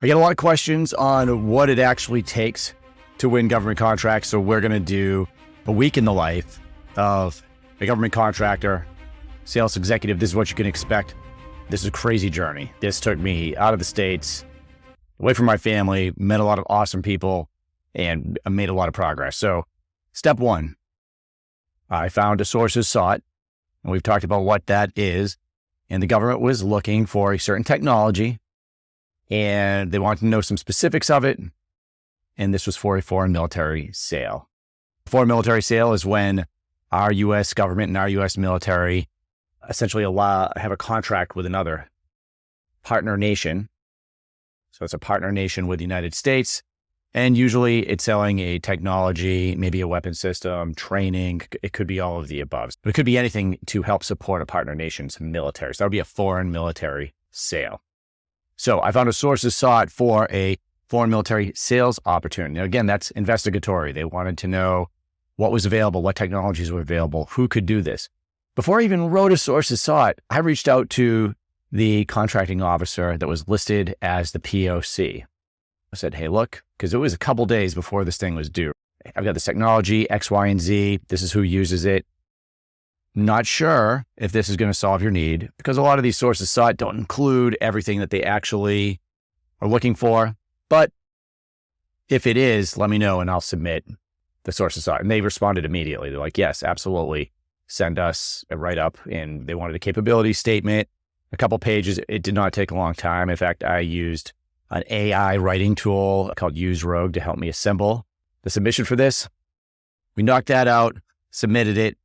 I get a lot of questions on what it actually takes to win government contracts. So we're going to do a week in the life of a government contractor, sales executive. This is what you can expect. This is a crazy journey. This took me out of the States, away from my family, met a lot of awesome people, and made a lot of progress. So step one, I found a sources sought, and we've talked about what that is. And the government was looking for a certain technology, and they wanted to know some specifics of it. And this was for a foreign military sale. Foreign military sale is when our U.S. government and our U.S. military essentially have a contract with another partner nation. So it's a partner nation with the United States. And usually it's selling a technology, maybe a weapon system, training. It could be all of the above. But it could be anything to help support a partner nation's military. So that would be a foreign military sale. So I found a sources sought for a foreign military sales opportunity. Now, again, that's investigatory. They wanted to know what was available, what technologies were available, who could do this. Before I even wrote a sources sought, I reached out to the contracting officer that was listed as the POC. I said, hey, look, because it was a couple days before this thing was due. I've got this technology, X, Y, and Z. This is who uses it. Not sure if this is going to solve your need, because a lot of these sources sought don't include everything that they actually are looking for. But if it is, let me know and I'll submit the sources sought. And they responded immediately. They're like, yes, absolutely. Send us a write-up. And they wanted a capability statement, a couple pages. It did not take a long time. In fact, I used an AI writing tool called UseRogue to help me assemble the submission for this. We knocked that out, submitted it.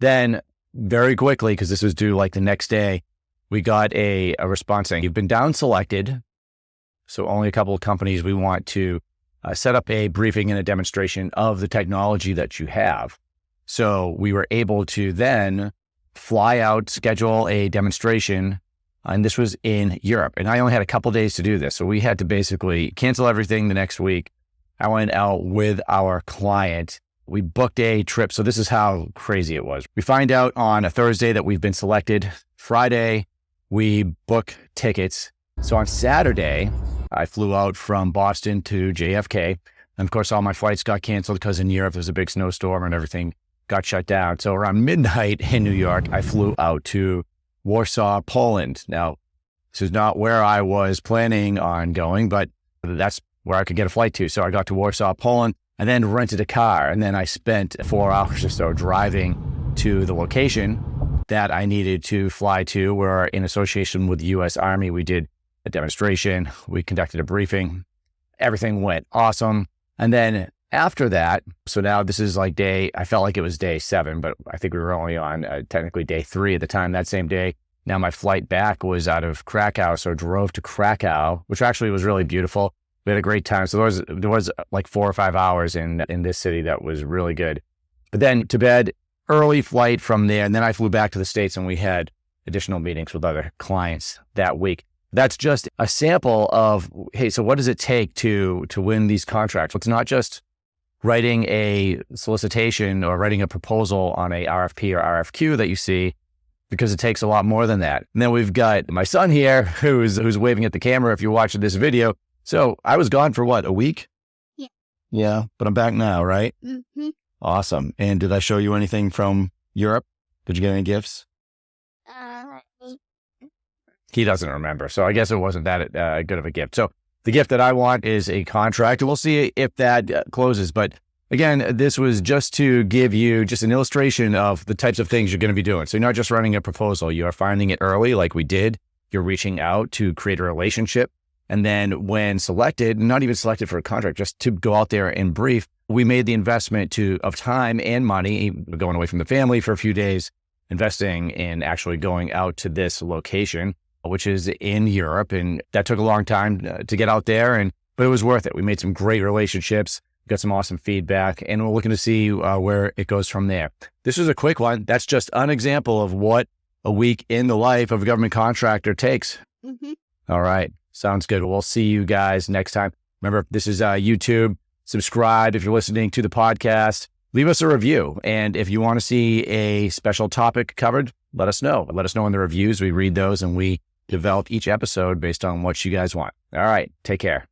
Then very quickly, because this was due like the next day, we got a response saying, you've been down selected. So only a couple of companies we want to set up a briefing and a demonstration of the technology that you have. So we were able to then fly out, schedule a demonstration, and this was in Europe. And I only had a couple days to do this. So we had to basically cancel everything the next week. I went out with our client. We booked a trip. So this is how crazy it was. We find out on a Thursday that we've been selected. Friday, we book tickets. So on Saturday, I flew out from Boston to JFK. And of course, all my flights got canceled because in Europe, there was a big snowstorm and everything got shut down. So around midnight in New York, I flew out to Warsaw, Poland. Now, this is not where I was planning on going, but that's where I could get a flight to. So I got to Warsaw, Poland, and then rented a car. And then I spent 4 hours or so driving to the location that I needed to fly to, where in association with the U.S. Army, we did a demonstration. We conducted a briefing. Everything went awesome. And then after that, so now this is like I felt like it was day 7, but I think we were only on technically day 3 at the time that same day. Now my flight back was out of Krakow. So I drove to Krakow, which actually was really beautiful. We had a great time. So there was like 4 or 5 hours in this city that was really good. But then to bed, early flight from there. And then I flew back to the States and we had additional meetings with other clients that week. That's just a sample of, hey, so what does it take to win these contracts? It's not just writing a solicitation or writing a proposal on a RFP or RFQ that you see, because it takes a lot more than that. And then we've got my son here who's waving at the camera if you're watching this video. So I was gone for what, a week? Yeah. Yeah, but I'm back now, right? Mm-hmm. Awesome. And did I show you anything from Europe? Did you get any gifts? He doesn't remember. So I guess it wasn't that good of a gift. So the gift that I want is a contract. We'll see if that closes. But again, this was just to give you just an illustration of the types of things you're going to be doing. So you're not just running a proposal. You are finding it early like we did. You're reaching out to create a relationship. And then when selected, not even selected for a contract, just to go out there and brief, we made the investment of time and money, going away from the family for a few days, investing in actually going out to this location, which is in Europe. And that took a long time to get out there, but it was worth it. We made some great relationships, got some awesome feedback, and we're looking to see where it goes from there. This is a quick one. That's just an example of what a week in the life of a government contractor takes. Mm-hmm. All right. Sounds good. We'll see you guys next time. Remember, this is YouTube. Subscribe if you're listening to the podcast. Leave us a review. And if you want to see a special topic covered, let us know. Let us know in the reviews. We read those and we develop each episode based on what you guys want. All right, take care.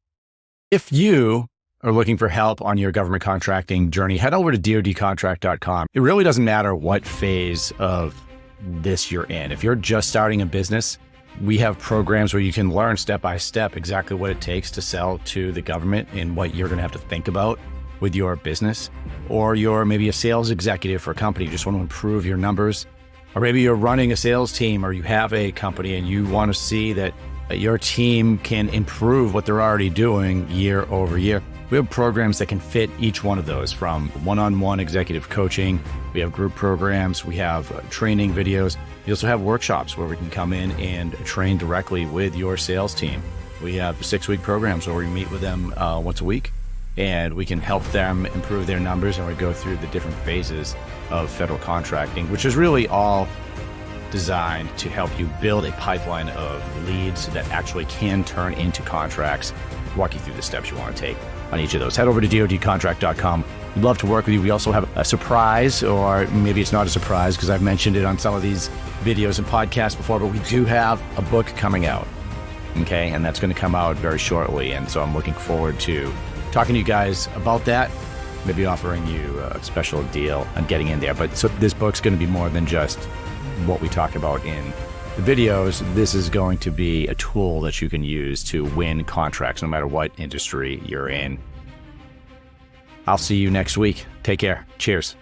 If you are looking for help on your government contracting journey, head over to DoDContract.com. It really doesn't matter what phase of this you're in. If you're just starting a business, we have programs where you can learn step by step exactly what it takes to sell to the government and what you're going to have to think about with your business. Or you're maybe a sales executive for a company, you just want to improve your numbers. Or maybe you're running a sales team, or you have a company and you want to see that your team can improve what they're already doing year over year. We have programs that can fit each one of those, from one-on-one executive coaching. We have group programs. We have training videos. We also have workshops where we can come in and train directly with your sales team. We have 6-week programs where we meet with them once a week, and we can help them improve their numbers. And we go through the different phases of federal contracting, which is really all designed to help you build a pipeline of leads that actually can turn into contracts. Walk you through the steps you want to take on each of those. Head over to DoDContract.com. We'd love to work with you. We also have a surprise, or maybe it's not a surprise because I've mentioned it on some of these videos and podcasts before, but we do have a book coming out. Okay, and that's going to come out very shortly. And so I'm looking forward to talking to you guys about that, maybe offering you a special deal on getting in there. But so this book's going to be more than just what we talk about in the videos. This is going to be a tool that you can use to win contracts no matter what industry you're in. I'll see you next week. Take care. Cheers.